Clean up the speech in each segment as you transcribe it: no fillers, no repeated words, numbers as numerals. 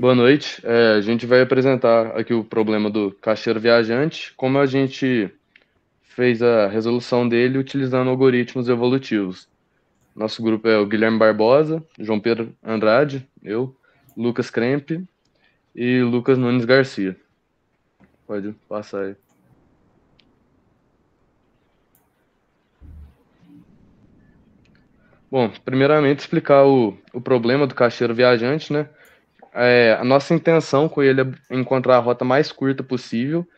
Boa noite. A gente vai apresentar aqui o problema do caixeiro viajante, como a gente fez a resolução dele utilizando algoritmos evolutivos. Nosso grupo é o Guilherme Barbosa, João Pedro Andrade, eu, Lucas Krempe e Lucas Nunes Garcia. Pode passar aí. Bom, primeiramente explicar o problema do caixeiro viajante, né? A nossa intenção com ele é encontrar a rota mais curta possível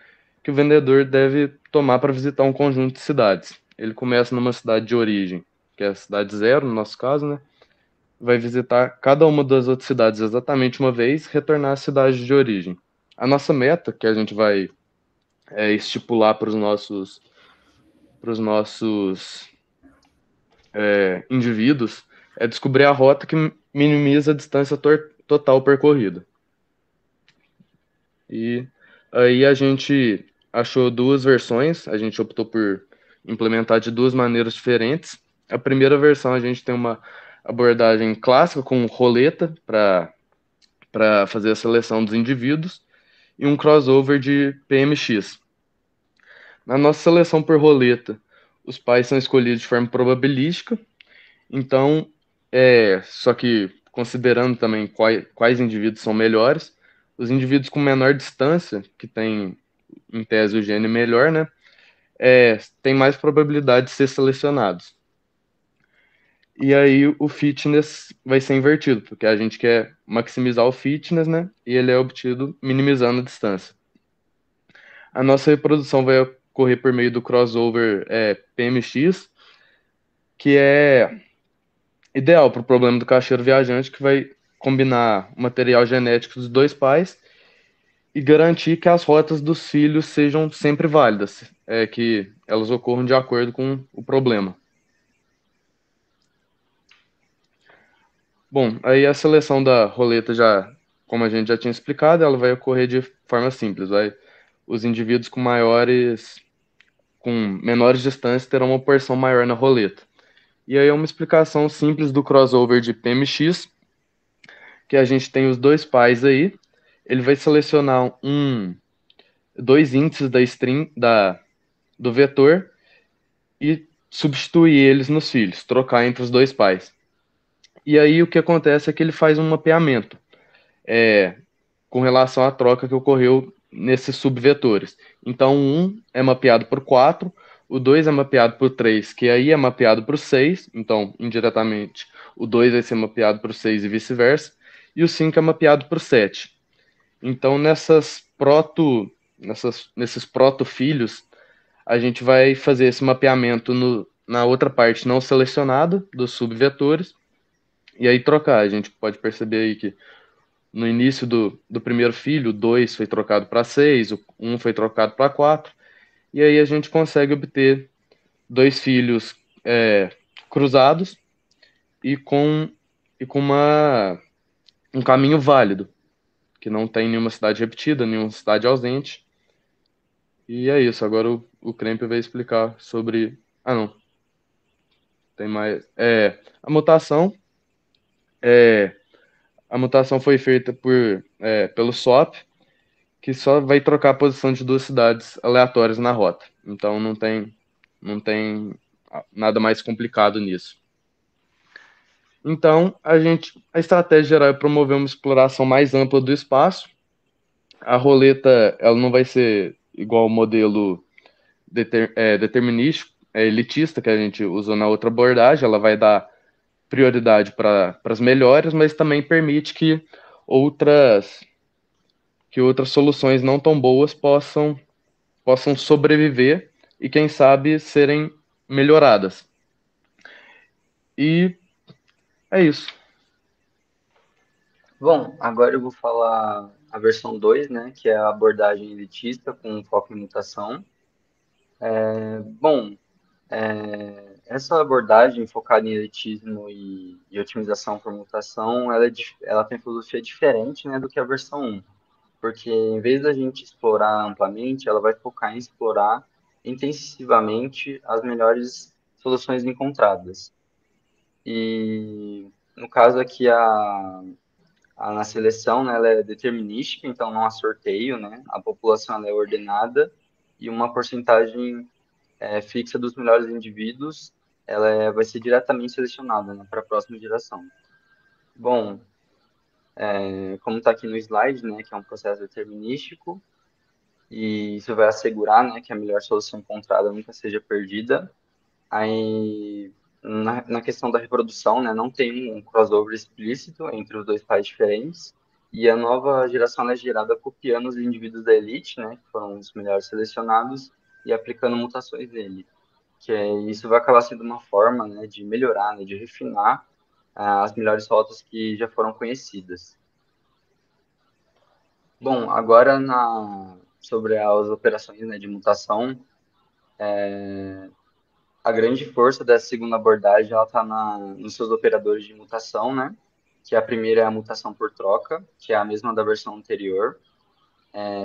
que o vendedor deve tomar para visitar um conjunto de cidades. Ele começa numa cidade de origem, que é a cidade zero, no nosso caso, né? Vai visitar cada uma das outras cidades exatamente uma vez, retornar à cidade de origem. A nossa meta, que a gente vai estipular para os nossos indivíduos, é descobrir a rota que minimiza a distância total percorrida. E aí a gente achou duas versões, a gente optou por implementar de duas maneiras diferentes. A primeira versão a gente tem uma abordagem clássica com roleta para fazer a seleção dos indivíduos e um crossover de PMX. Na nossa seleção por roleta, os pais são escolhidos de forma probabilística, então, só que considerando também quais indivíduos são melhores, os indivíduos com menor distância, que tem em tese o gene melhor, né? Tem mais probabilidade de ser selecionados. E aí o fitness vai ser invertido, porque a gente quer maximizar o fitness, né? E ele é obtido minimizando a distância. A nossa reprodução vai ocorrer por meio do crossover PMX, que é ideal para o problema do caixeiro viajante, que vai combinar o material genético dos dois pais e garantir que as rotas dos filhos sejam sempre válidas, que elas ocorram de acordo com o problema. Bom, aí a seleção da roleta já, como a gente já tinha explicado, ela vai ocorrer de forma simples. Os indivíduos com menores distâncias terão uma porção maior na roleta. E aí é uma explicação simples do crossover de PMX, que a gente tem os dois pais aí. Ele vai selecionar dois índices da string do vetor e substituir eles nos filhos, trocar entre os dois pais. E aí o que acontece é que ele faz um mapeamento com relação à troca que ocorreu nesses subvetores. Então, o 1 é mapeado por 4, o 2 é mapeado por 3, que aí é mapeado por 6, então, indiretamente, o 2 vai ser mapeado por 6 e vice-versa, e o 5 é mapeado por 7. Então, nesses proto-filhos, a gente vai fazer esse mapeamento na outra parte não selecionada dos subvetores, e aí trocar. A gente pode perceber aí que no início do primeiro filho, o 2 foi trocado para 6, o 1 foi trocado para 4, e aí a gente consegue obter dois filhos cruzados e com um caminho válido, que não tem nenhuma cidade repetida, nenhuma cidade ausente. E é isso. Agora o Krempe vai explicar sobre. Ah, não. Tem mais. É, a mutação foi feita pelo SOP, que só vai trocar a posição de duas cidades aleatórias na rota. Então não tem nada mais complicado nisso. Então, a estratégia geral é promover uma exploração mais ampla do espaço. A roleta, ela não vai ser igual ao modelo determinístico, elitista que a gente usou na outra abordagem. Ela vai dar prioridade para as melhores, mas também permite outras que outras soluções não tão boas possam sobreviver e, quem sabe, serem melhoradas. E é isso. Bom, agora eu vou falar a versão 2, né, que é a abordagem elitista com foco em mutação. Bom, essa abordagem focada em elitismo e otimização por mutação, ela tem filosofia diferente, né, do que a versão um, porque em vez da gente explorar amplamente, ela vai focar em explorar intensivamente as melhores soluções encontradas. E no caso aqui, na seleção, né, ela é determinística, então não há sorteio, né? A população ela é ordenada e uma porcentagem fixa dos melhores indivíduos, vai ser diretamente selecionada, né, para a próxima geração. Bom, como está aqui no slide, né, que é um processo determinístico, e isso vai assegurar, né, que a melhor solução encontrada nunca seja perdida. Aí, na questão da reprodução, né, não tem um crossover explícito entre os dois pais diferentes, e a nova geração ela é gerada copiando os indivíduos da elite, né, que foram os melhores selecionados, e aplicando mutações nele. Isso vai acabar sendo uma forma, né, de melhorar, né, de refinar as melhores rotas que já foram conhecidas. Bom, agora sobre as operações, né, de mutação, a grande força dessa segunda abordagem ela está nos seus operadores de mutação, né? Que a primeira é a mutação por troca, que é a mesma da versão anterior.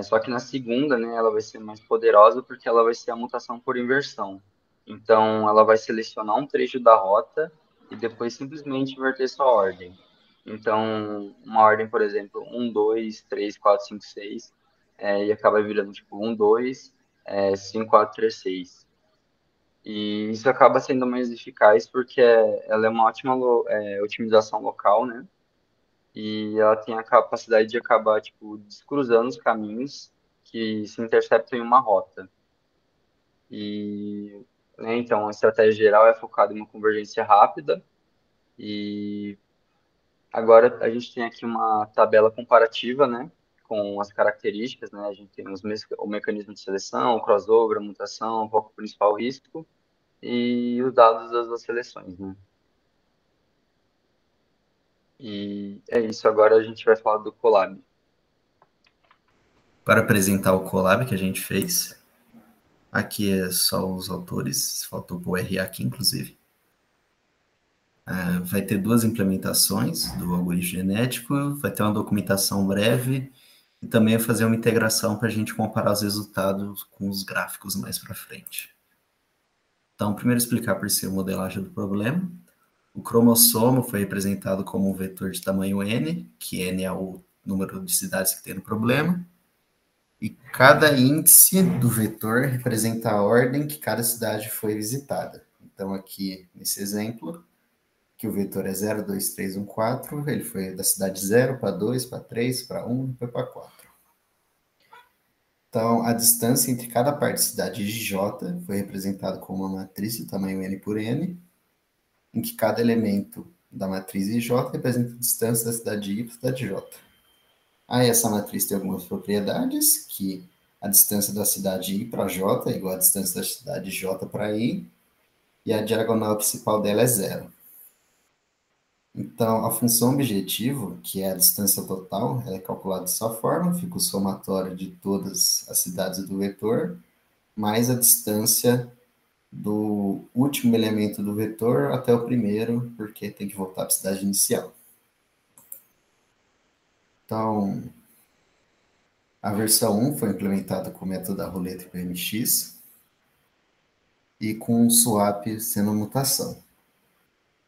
Só que na segunda, né, ela vai ser mais poderosa porque ela vai ser a mutação por inversão. Então, ela vai selecionar um trecho da rota e depois simplesmente inverter sua ordem. Então, uma ordem, por exemplo, 1, 2, 3, 4, 5, 6, e acaba virando tipo 1, 2, 5, 4, 3, 6. E isso acaba sendo mais eficaz porque ela é uma ótima otimização local, né? E ela tem a capacidade de acabar, tipo, descruzando os caminhos que se interceptam em uma rota. E, né, então, a estratégia geral é focada em uma convergência rápida. E agora a gente tem aqui uma tabela comparativa, né? Com as características, né? A gente tem o mecanismo de seleção, o crossover, a mutação, o foco principal, o risco e os dados das duas seleções, né? E é isso, agora a gente vai falar do Colab. Para apresentar o collab que a gente fez, aqui é só os autores, faltou o RA aqui, inclusive. Vai ter duas implementações do algoritmo genético, vai ter uma documentação breve e também vai fazer uma integração para a gente comparar os resultados com os gráficos mais para frente. Então, primeiro explicar por si a modelagem do problema. O cromossomo foi representado como um vetor de tamanho n, que n é o número de cidades que tem no problema, e cada índice do vetor representa a ordem que cada cidade foi visitada. Então, aqui, nesse exemplo, que o vetor é 0, 2, 3, 1, 4, ele foi da cidade 0 para 2, para 3, para 1 e para 4. Então, a distância entre cada parte da cidade de J foi representada como uma matriz de tamanho n por n, em que cada elemento da matriz IJ representa a distância da cidade I para a cidade J. Aí essa matriz tem algumas propriedades, que a distância da cidade I para J é igual à distância da cidade J para I, e a diagonal principal dela é zero. Então, a função objetivo, que é a distância total, ela é calculada dessa forma, fica o somatório de todas as cidades do vetor, mais a distância do último elemento do vetor até o primeiro, porque tem que voltar para a cidade inicial. Então, a versão 1 foi implementada com o método da roleta PMX e com o swap sendo mutação.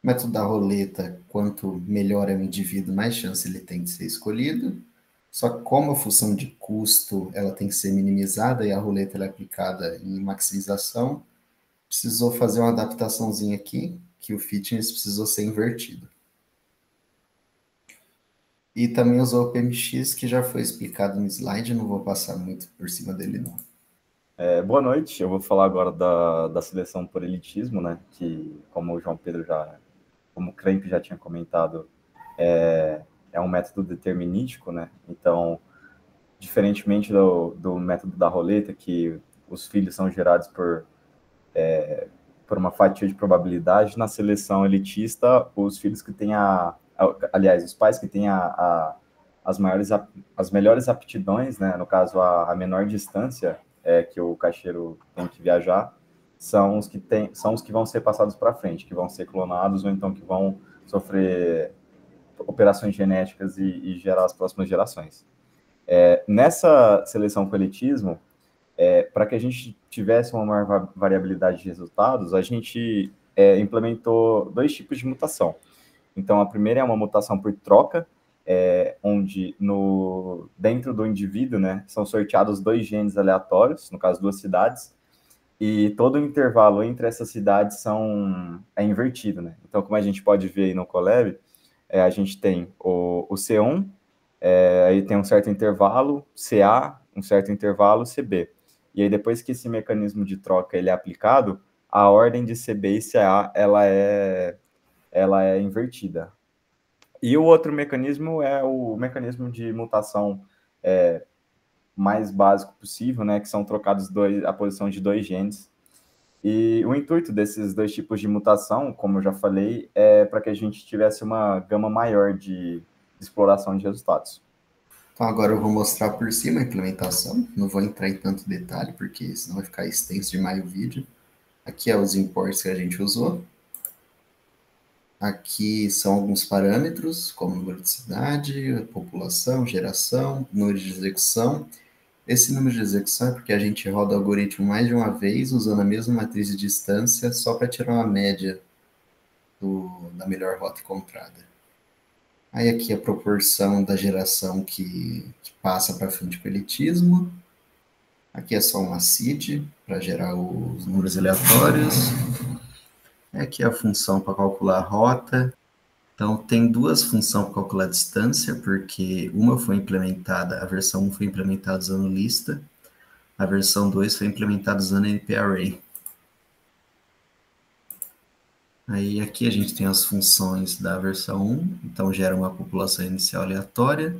O método da roleta, quanto melhor é o indivíduo, mais chance ele tem de ser escolhido. Só que como a função de custo ela tem que ser minimizada e a roleta ela é aplicada em maximização, precisou fazer uma adaptaçãozinha aqui, que o fitness precisou ser invertido. E também usou o PMX, que já foi explicado no slide, não vou passar muito por cima dele, não. Boa noite, eu vou falar agora da seleção por elitismo, né, que, como o João Pedro como o Kremp já tinha comentado, é um método determinístico, né, então, diferentemente do método da roleta, que os filhos são gerados por uma fatia de probabilidade, na seleção elitista, os filhos que têm aliás, os pais que têm as melhores aptidões, né, no caso, a menor distância que o caixeiro tem que viajar, são os que vão ser passados para frente, que vão ser clonados ou então que vão sofrer operações genéticas e gerar as próximas gerações. Nessa seleção com elitismo, para que a gente tivesse uma maior variabilidade de resultados, a gente implementou dois tipos de mutação. Então, a primeira é uma mutação por troca, onde dentro do indivíduo, né, são sorteados 2 genes aleatórios, no caso 2 cidades, e todo o intervalo entre essas cidades é invertido, né? Então, como a gente pode ver aí no Colab, a gente tem o C1, aí tem um certo intervalo, CA, um certo intervalo, CB. E aí, depois que esse mecanismo de troca ele é aplicado, a ordem de CB e CA ela é invertida. E o outro mecanismo é o mecanismo de mutação mais básico possível, né, que são trocados a posição de 2 genes. E o intuito desses 2 tipos de mutação, como eu já falei, é para que a gente tivesse uma gama maior de exploração de resultados. Então agora eu vou mostrar por cima a implementação, não vou entrar em tanto detalhe, porque senão vai ficar extenso demais o vídeo. Aqui é os imports que a gente usou. Aqui são alguns parâmetros, como número de cidade, população, geração, número de execução. Esse número de execução é porque a gente roda o algoritmo mais de uma vez, usando a mesma matriz de distância, só para tirar uma média da melhor rota encontrada. Aí aqui a proporção da geração que passa para frente com o elitismo. Aqui é só uma seed para gerar os números aleatórios. Aqui é a função para calcular a rota. Então, tem 2 funções para calcular a distância, porque uma foi implementada, a versão 1 foi implementada usando lista, a versão 2 foi implementada usando NP-Array. Aí aqui a gente tem as funções da versão 1, então gera uma população inicial aleatória,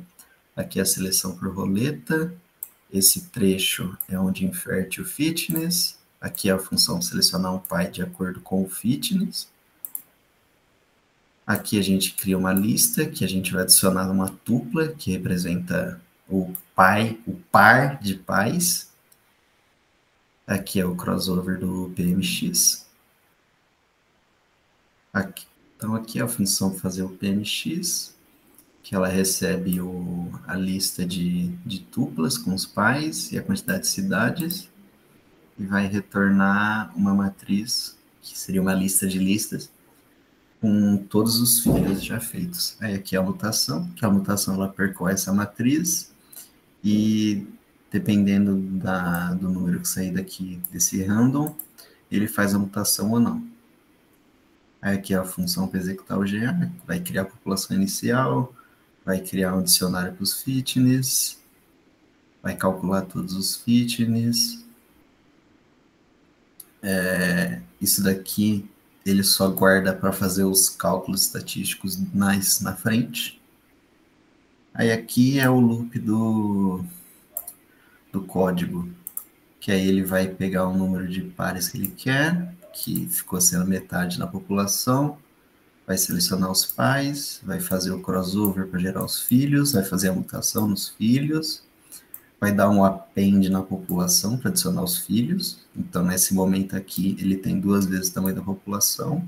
aqui é a seleção por roleta, esse trecho é onde inferte o fitness, aqui é a função selecionar um pai de acordo com o fitness. Aqui a gente cria uma lista que a gente vai adicionar uma tupla, que representa o par de pais. Aqui é o crossover do PMX. Então aqui é a função para fazer o PMX, que ela recebe a lista de tuplas com os pais e a quantidade de cidades, e vai retornar uma matriz, que seria uma lista de listas, com todos os filhos já feitos. Aí aqui é a mutação, que a mutação ela percorre essa matriz, e dependendo do número que sair daqui desse random, ele faz a mutação ou não. Aí aqui é a função para executar o GA, vai criar a população inicial, vai criar um dicionário para os fitness, vai calcular todos os fitness. Isso daqui ele só guarda para fazer os cálculos estatísticos na frente. Aí aqui é o loop do código, que aí ele vai pegar o número de pares que ele quer, que ficou sendo metade na população, vai selecionar os pais, vai fazer o crossover para gerar os filhos, vai fazer a mutação nos filhos, vai dar um append na população para adicionar os filhos. Então, nesse momento aqui, ele tem 2 vezes o tamanho da população.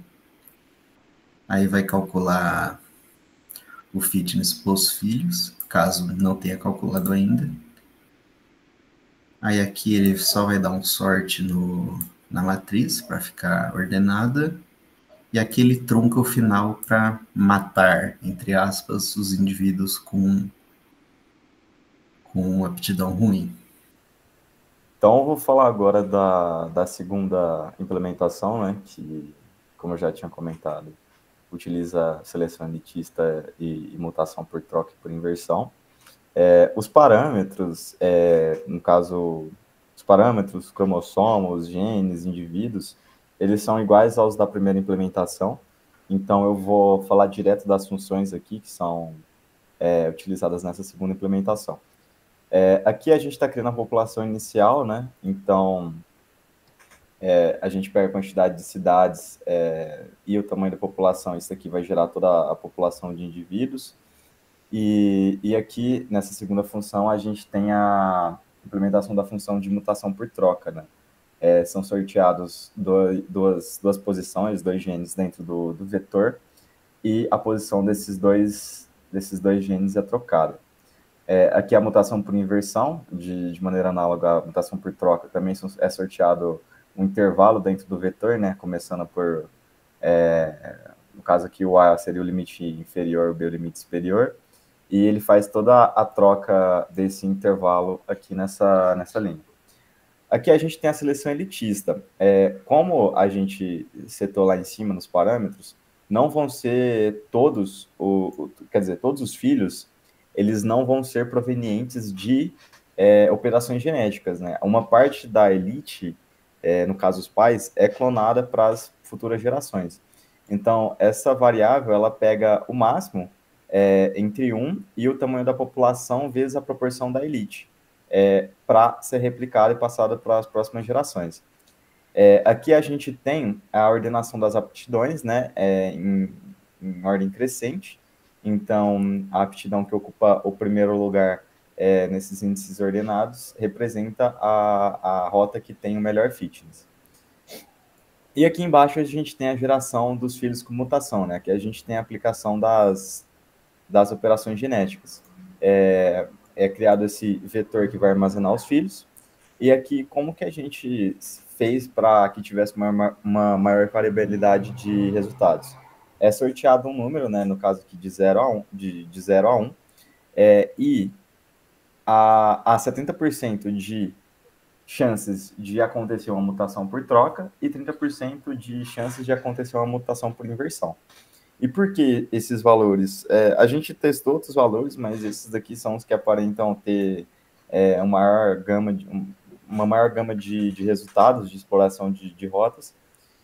Aí vai calcular o fitness plus filhos, caso não tenha calculado ainda. Aí aqui ele só vai dar um sort na matriz para ficar ordenada. E aqui ele trunca o final para matar, entre aspas, os indivíduos com aptidão ruim. Então, eu vou falar agora da segunda implementação, né, que, como eu já tinha comentado, utiliza seleção elitista e mutação por troca e por inversão. Os parâmetros, no caso, os parâmetros, cromossomos, genes, indivíduos, eles são iguais aos da primeira implementação. Então, eu vou falar direto das funções aqui que são utilizadas nessa segunda implementação. Aqui a gente está criando a população inicial, né? Então, a gente pega a quantidade de cidades e o tamanho da população. Isso aqui vai gerar toda a população de indivíduos. E aqui, nessa segunda função, a gente tem a implementação da função de mutação por troca, né? São sorteados duas posições, 2 genes dentro do vetor, e a posição desses dois genes é trocada. Aqui a mutação por inversão, de maneira análoga à mutação por troca, também é sorteado um intervalo dentro do vetor, né? Começando por, no caso aqui, o A seria o limite inferior, o B o limite superior, e ele faz toda a troca desse intervalo aqui nessa linha. Aqui a gente tem a seleção elitista. Como a gente setou lá em cima nos parâmetros, não vão ser todos, quer dizer, todos os filhos, eles não vão ser provenientes de operações genéticas, né? Uma parte da elite, no caso os pais, é clonada para as futuras gerações. Então, essa variável, ela pega o máximo entre 1 e o tamanho da população vezes a proporção da elite, para ser replicada e passada para as próximas gerações. Aqui a gente tem a ordenação das aptidões, né, em ordem crescente. Então, a aptidão que ocupa o primeiro lugar nesses índices ordenados representa a rota que tem o melhor fitness. E aqui embaixo a gente tem a geração dos filhos com mutação, né, que a gente tem a aplicação das operações genéticas. É criado esse vetor que vai armazenar os filhos. E aqui, como que a gente fez para que tivesse uma maior variabilidade de resultados? É sorteado um número, né, no caso aqui de 0 a 1, de 0 a 1, e há 70% de chances de acontecer uma mutação por troca e 30% de chances de acontecer uma mutação por inversão. E por que esses valores? A gente testou outros valores, mas esses daqui são os que aparentam ter uma maior gama de resultados de exploração de rotas.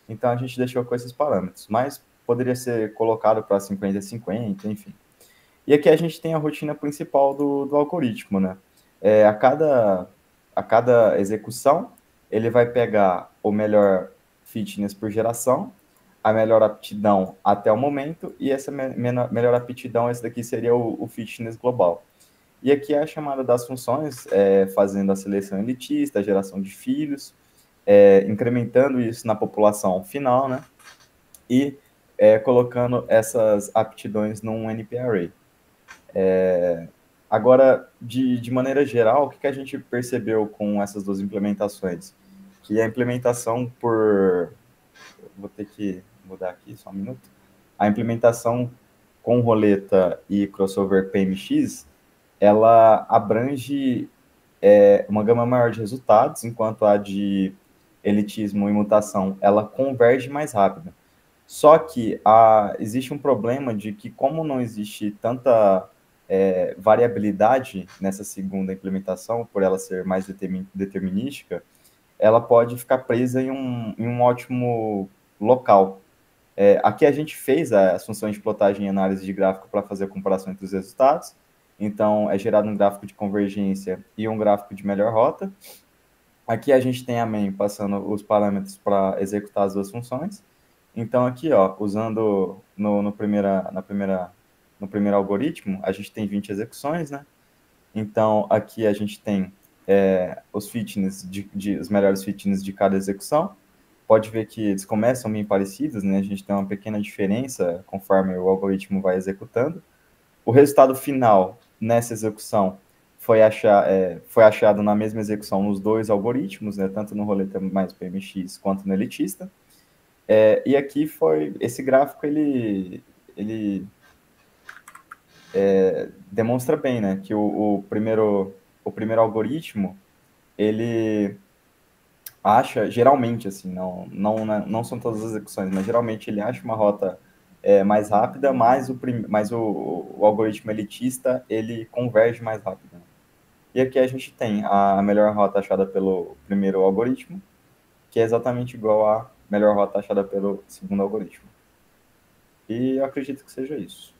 Então, a gente deixou com esses parâmetros, mas poderia ser colocado para 50-50, enfim. E aqui a gente tem a rotina principal do algoritmo, né? A cada execução, ele vai pegar o melhor fitness por geração, a melhor aptidão até o momento, e essa melhor aptidão, esse daqui seria o fitness global. E aqui é a chamada das funções, fazendo a seleção elitista, a geração de filhos, incrementando isso na população final, né? E colocando essas aptidões num NP-array. Agora, de maneira geral, o que a gente percebeu com essas duas implementações? Que a implementação Vou ter que mudar aqui, só um minuto. A implementação com roleta e crossover PMX, ela abrange uma gama maior de resultados, enquanto a de elitismo e mutação, ela converge mais rápido. Só que existe um problema de que, como não existe tanta variabilidade nessa segunda implementação, por ela ser mais determinística, ela pode ficar presa em um ótimo local. Aqui a gente fez as funções de plotagem e análise de gráfico para fazer a comparação entre os resultados. Então, é gerado um gráfico de convergência e um gráfico de melhor rota. Aqui a gente tem a main passando os parâmetros para executar as duas funções. Então, aqui, ó, usando no primeiro algoritmo, a gente tem 20 execuções, né? Então, aqui a gente tem os fitness, os melhores fitness de cada execução. Pode ver que eles começam bem parecidos, né? A gente tem uma pequena diferença conforme o algoritmo vai executando. O resultado final nessa execução foi achado na mesma execução nos dois algoritmos, né? Tanto no roleta mais PMX quanto no elitista. E aqui esse gráfico, ele demonstra bem, né? Que o primeiro algoritmo, ele acha, geralmente, assim, não são todas as execuções, mas geralmente ele acha uma rota mais rápida, mas o algoritmo elitista, ele converge mais rápido. Né? E aqui a gente tem a melhor rota achada pelo primeiro algoritmo, que é exatamente igual à melhor rota achada pelo segundo algoritmo. E eu acredito que seja isso.